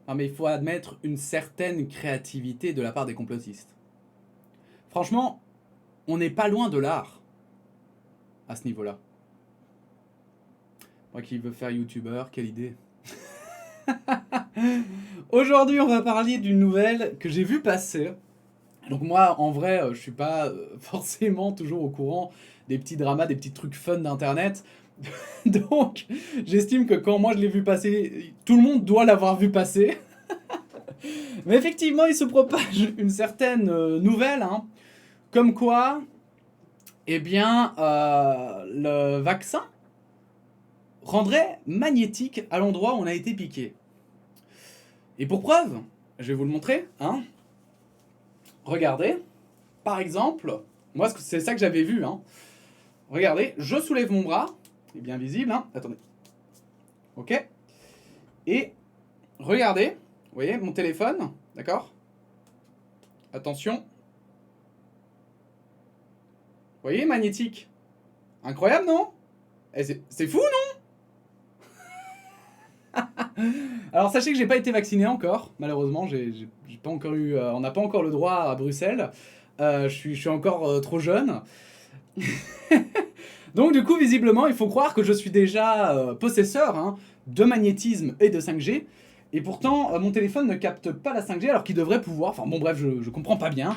Non mais il faut admettre une certaine créativité de la part des complotistes. Franchement, on n'est pas loin de l'art à ce niveau-là. Moi qui veux faire youtubeur, quelle idée. Aujourd'hui, on va parler d'une nouvelle que j'ai vue passer. Donc moi, en vrai, je suis pas forcément toujours au courant des petits dramas, des petits trucs fun d'internet. Donc, j'estime que quand moi je l'ai vu passer, tout le monde doit l'avoir vu passer. Mais effectivement, il se propage une certaine nouvelle, hein, comme quoi, eh bien, le vaccin rendrait magnétique à l'endroit où on a été piqué. Et pour preuve, je vais vous le montrer, hein. Regardez, par exemple, moi c'est ça que j'avais vu, hein. Regardez, je soulève mon bras, c'est bien visible, hein. Attendez. Ok. Et regardez, vous voyez mon téléphone, d'accord. Attention. Vous voyez, magnétique. Incroyable, non? C'est fou, non? Alors sachez que j'ai pas été vacciné encore, malheureusement, j'ai pas encore eu, on n'a pas encore le droit à Bruxelles. Je suis encore trop jeune. Donc du coup, visiblement, il faut croire que je suis déjà possesseur, hein, de magnétisme et de 5G. Et pourtant, mon téléphone ne capte pas la 5G alors qu'il devrait pouvoir. Enfin bon, bref, je comprends pas bien.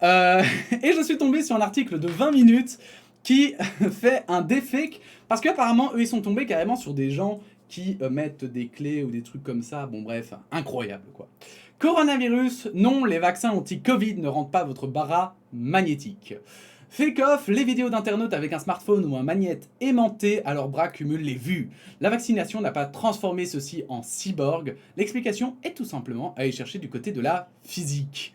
Et je suis tombé sur un article de 20 minutes qui fait un deepfake. Parce qu'apparemment, eux, ils sont tombés carrément sur des gens qui mettent des clés ou des trucs comme ça. Bon, bref, incroyable quoi. Coronavirus, non, les vaccins anti-Covid ne rendent pas votre bara magnétique. Fake off, les vidéos d'internautes avec un smartphone ou un magnète aimanté à leurs bras cumulent les vues. La vaccination n'a pas transformé ceux-ci en cyborg. L'explication est tout simplement à aller chercher du côté de la physique.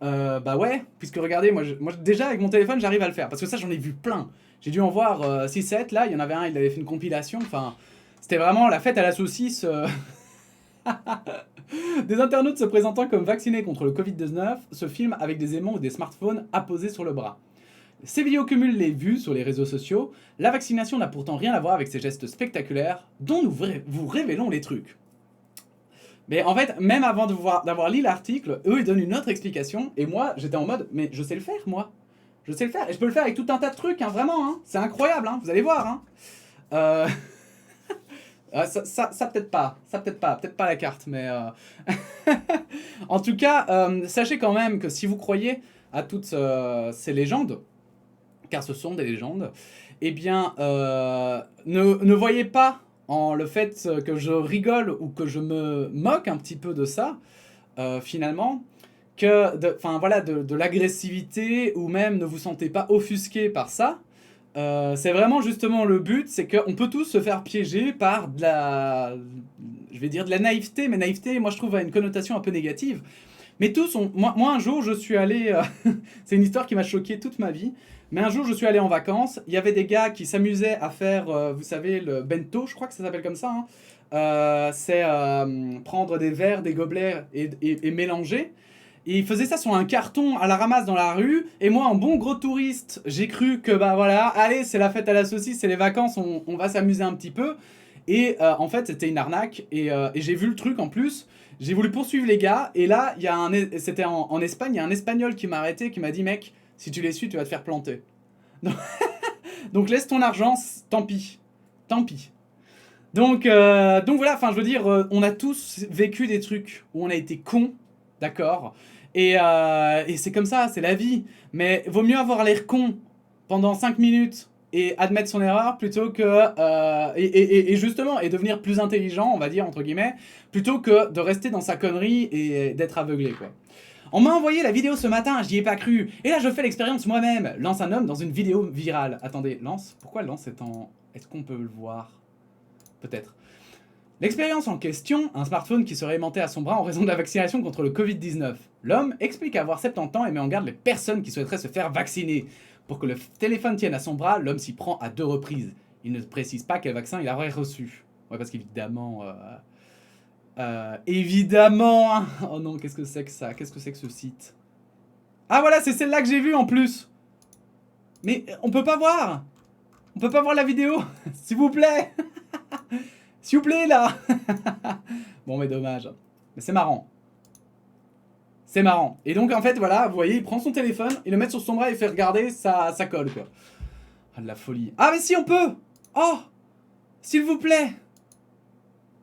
Bah ouais, puisque regardez, moi déjà avec mon téléphone j'arrive à le faire, parce que ça j'en ai vu plein. J'ai dû en voir 6-7, là, il y en avait un, il avait fait une compilation, enfin, c'était vraiment la fête à la saucisse. Des internautes se présentant comme vaccinés contre le Covid-19 se filment avec des aimants ou des smartphones apposés sur le bras. Ces vidéos cumulent les vues sur les réseaux sociaux. La vaccination n'a pourtant rien à voir avec ces gestes spectaculaires dont nous vous révélons les trucs. Mais en fait, même avant d'avoir lu l'article, eux ils donnent une autre explication. Et moi, j'étais en mode, mais je sais le faire, moi. Je sais le faire. Et je peux le faire avec tout un tas de trucs, hein, vraiment. Hein. C'est incroyable, hein, vous allez voir. Hein. Euh... ça peut-être pas. Ça peut-être pas. Peut-être pas la carte, mais... En tout cas, sachez quand même que si vous croyez à toutes ces légendes, car ce sont des légendes, eh bien, ne voyez pas en le fait que je rigole ou que je me moque un petit peu de ça, finalement, que voilà, de l'agressivité, ou même ne vous sentez pas offusqué par ça. C'est vraiment justement le but, c'est qu'on peut tous se faire piéger par de la... Je vais dire de la naïveté, mais naïveté, moi je trouve, a une connotation un peu négative. Mais tous, moi un jour je suis allé... c'est une histoire qui m'a choqué toute ma vie. Mais un jour je suis allé en vacances, il y avait des gars qui s'amusaient à faire, vous savez, le bento, je crois que ça s'appelle comme ça. Hein. C'est prendre des verres, des gobelets et mélanger. Et ils faisaient ça sur un carton à la ramasse dans la rue. Et moi, en bon gros touriste, j'ai cru que bah voilà, allez, c'est la fête à la saucisse, c'est les vacances, on va s'amuser un petit peu. Et en fait, c'était une arnaque. Et j'ai vu le truc en plus. J'ai voulu poursuivre les gars. Et là, c'était en Espagne, il y a un Espagnol qui m'a arrêté, qui m'a dit, mec, si tu les suis, tu vas te faire planter. Donc laisse ton argent, tant pis. Tant pis. Donc voilà, enfin je veux dire, on a tous vécu des trucs où on a été cons, d'accord, et c'est comme ça, c'est la vie. Mais vaut mieux avoir l'air con pendant 5 minutes et admettre son erreur plutôt que... et justement, et devenir plus intelligent, on va dire, entre guillemets, plutôt que de rester dans sa connerie et d'être aveuglé, quoi. On m'a envoyé la vidéo ce matin, j'y ai pas cru. Et là, je fais l'expérience moi-même. Lance un homme dans une vidéo virale. Attendez, Lance, pourquoi Lance est en... Est-ce qu'on peut le voir? Peut-être. L'expérience en question, un smartphone qui serait aimanté à son bras en raison de la vaccination contre le Covid-19. L'homme explique avoir 70 ans et met en garde les personnes qui souhaiteraient se faire vacciner. Pour que le téléphone tienne à son bras, l'homme s'y prend à 2 reprises. Il ne précise pas quel vaccin il aurait reçu. Ouais, parce qu'évidemment... évidemment. Oh non, qu'est-ce que c'est que ça? Qu'est-ce que c'est que ce site? Ah voilà, c'est celle-là que j'ai vue en plus. Mais on peut pas voir. On peut pas voir la vidéo. S'il vous plaît. S'il vous plaît, là. Bon, mais dommage. Mais c'est marrant. C'est marrant. Et donc, en fait, voilà, vous voyez, il prend son téléphone, il le met sur son bras et il fait regarder, ça colle, quoi. Ah, de la folie. Ah, mais si, on peut! Oh! S'il vous plaît!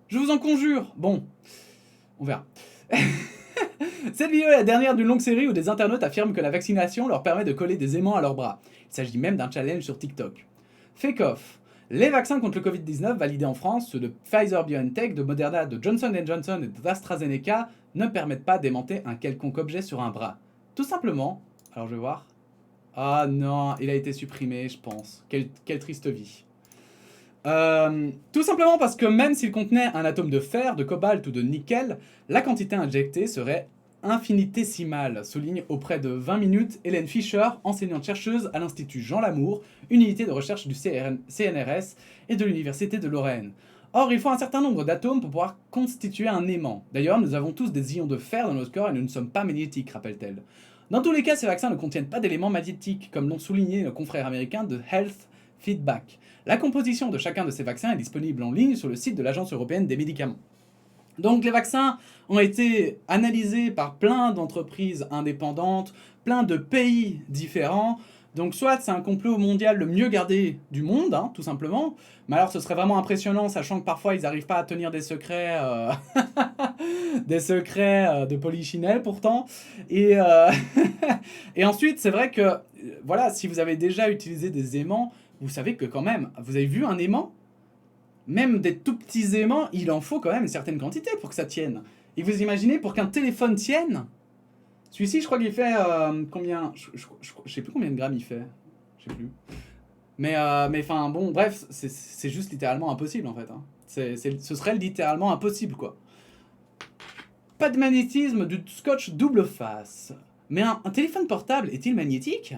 Je vous en conjure. Bon, on verra. Cette vidéo est la dernière d'une longue série où des internautes affirment que la vaccination leur permet de coller des aimants à leurs bras. Il s'agit même d'un challenge sur TikTok. Fake off. Les vaccins contre le Covid-19 validés en France, ceux de Pfizer-BioNTech, de Moderna, de Johnson & Johnson et d'AstraZeneca, ne permettent pas d'aimanter un quelconque objet sur un bras. Tout simplement, alors je vais voir. Ah non, il a été supprimé, je pense. Quelle triste vie. Tout simplement parce que même s'il contenait un atome de fer, de cobalt ou de nickel, la quantité injectée serait infinitésimale, souligne auprès de 20 minutes Hélène Fischer, enseignante-chercheuse à l'Institut Jean Lamour, unité de recherche du CNRS et de l'Université de Lorraine. Or, il faut un certain nombre d'atomes pour pouvoir constituer un aimant. D'ailleurs, nous avons tous des ions de fer dans notre corps et nous ne sommes pas magnétiques, rappelle-t-elle. Dans tous les cas, ces vaccins ne contiennent pas d'éléments magnétiques, comme l'ont souligné nos confrères américains de Health Feedback. La composition de chacun de ces vaccins est disponible en ligne sur le site de l'Agence européenne des médicaments. Donc les vaccins ont été analysés par plein d'entreprises indépendantes, plein de pays différents. Donc soit c'est un complot mondial le mieux gardé du monde, hein, tout simplement. Mais alors ce serait vraiment impressionnant, sachant que parfois ils n'arrivent pas à tenir des secrets, des secrets de polichinelle pourtant. Et, et ensuite c'est vrai que, voilà, si vous avez déjà utilisé des aimants, vous savez que quand même, vous avez vu un aimant ? Même des tout petits aimants, il en faut quand même une certaine quantité pour que ça tienne. Et vous imaginez, pour qu'un téléphone tienne, celui-ci, je crois qu'il fait combien je sais plus combien de grammes il fait. Je sais plus. Mais enfin, bon, bref, c'est juste littéralement impossible en fait. Hein. Ce serait littéralement impossible, quoi. Pas de magnétisme du scotch double face. Mais un téléphone portable est-il magnétique ?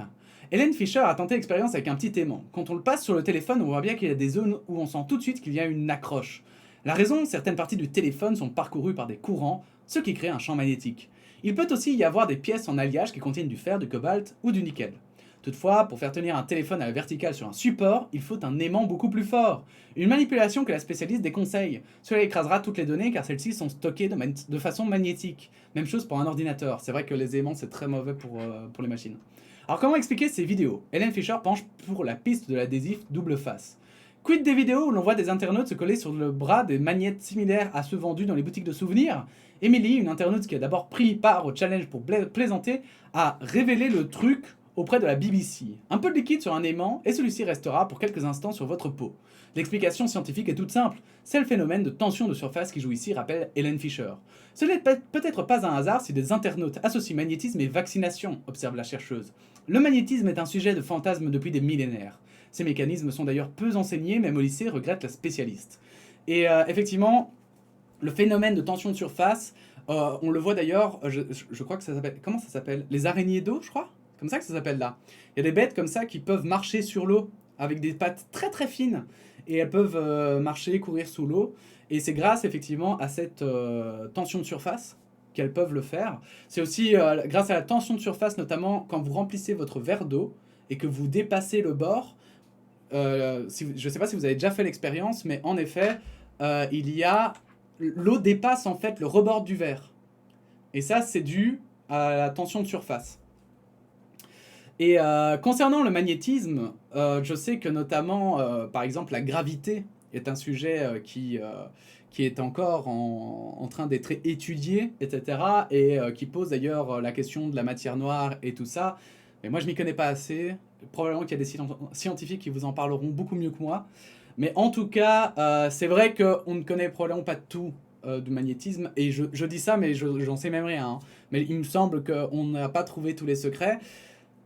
Hélène Fischer a tenté l'expérience avec un petit aimant. Quand on le passe sur le téléphone, on voit bien qu'il y a des zones où on sent tout de suite qu'il y a une accroche. La raison, certaines parties du téléphone sont parcourues par des courants, ce qui crée un champ magnétique. Il peut aussi y avoir des pièces en alliage qui contiennent du fer, du cobalt ou du nickel. Toutefois, pour faire tenir un téléphone à la verticale sur un support, il faut un aimant beaucoup plus fort. Une manipulation que la spécialiste déconseille. Cela écrasera toutes les données car celles-ci sont stockées de façon magnétique. Même chose pour un ordinateur. C'est vrai que les aimants c'est très mauvais pour les machines. Alors comment expliquer ces vidéos ? Hélène Fischer penche pour la piste de l'adhésif double face. Quid des vidéos où l'on voit des internautes se coller sur le bras des magnettes similaires à ceux vendus dans les boutiques de souvenirs ? Émilie, une internaute qui a d'abord pris part au challenge pour plaisanter, a révélé le truc auprès de la BBC. Un peu de liquide sur un aimant et celui-ci restera pour quelques instants sur votre peau. L'explication scientifique est toute simple. C'est le phénomène de tension de surface qui joue ici, rappelle Hélène Fischer. Ce n'est peut-être pas un hasard si des internautes associent magnétisme et vaccination, observe la chercheuse. Le magnétisme est un sujet de fantasme depuis des millénaires. Ces mécanismes sont d'ailleurs peu enseignés, même au lycée, regrette la spécialiste. Et effectivement, le phénomène de tension de surface, on le voit d'ailleurs, je crois que ça s'appelle... Comment ça s'appelle ? Les araignées d'eau, je crois ? Comme ça que ça s'appelle là. Il y a des bêtes comme ça qui peuvent marcher sur l'eau avec des pattes très très fines. Et elles peuvent marcher, courir sous l'eau. Et c'est grâce effectivement à cette tension de surface qu'elles peuvent le faire. C'est aussi grâce à la tension de surface, notamment quand vous remplissez votre verre d'eau et que vous dépassez le bord. Je ne sais pas si vous avez déjà fait l'expérience, mais en effet, l'eau dépasse en fait le rebord du verre. Et ça, c'est dû à la tension de surface. Et concernant le magnétisme, je sais que notamment, par exemple, la gravité est un sujet qui est encore en train d'être étudié, etc. Et qui pose d'ailleurs la question de la matière noire et tout ça. Mais moi, je m'y connais pas assez. Probablement qu'il y a des scientifiques qui vous en parleront beaucoup mieux que moi. Mais en tout cas, c'est vrai qu'on ne connaît probablement pas tout du magnétisme. Et je dis ça, mais j'en sais même rien. Hein. Mais il me semble qu'on n'a pas trouvé tous les secrets.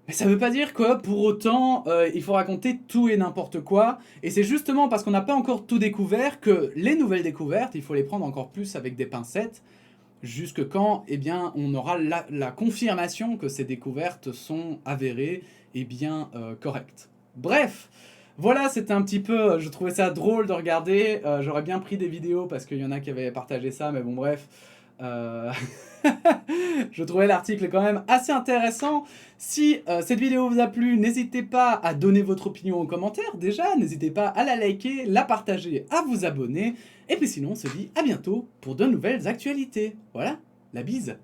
Mais ça veut pas dire que pour autant il faut raconter tout et n'importe quoi. Et c'est justement parce qu'on n'a pas encore tout découvert que les nouvelles découvertes, il faut les prendre encore plus avec des pincettes. Jusque quand eh bien, on aura la confirmation que ces découvertes sont avérées et bien correctes. Bref, voilà, c'était un petit peu... je trouvais ça drôle de regarder. J'aurais bien pris des vidéos parce qu'il y en a qui avaient partagé ça, mais bon bref. Euh, Je trouvais l'article quand même assez intéressant. Si cette vidéo vous a plu, n'hésitez pas à donner votre opinion en commentaire déjà, n'hésitez pas à la liker, la partager, à vous abonner. Et puis sinon, on se dit à bientôt pour de nouvelles actualités. Voilà, la bise.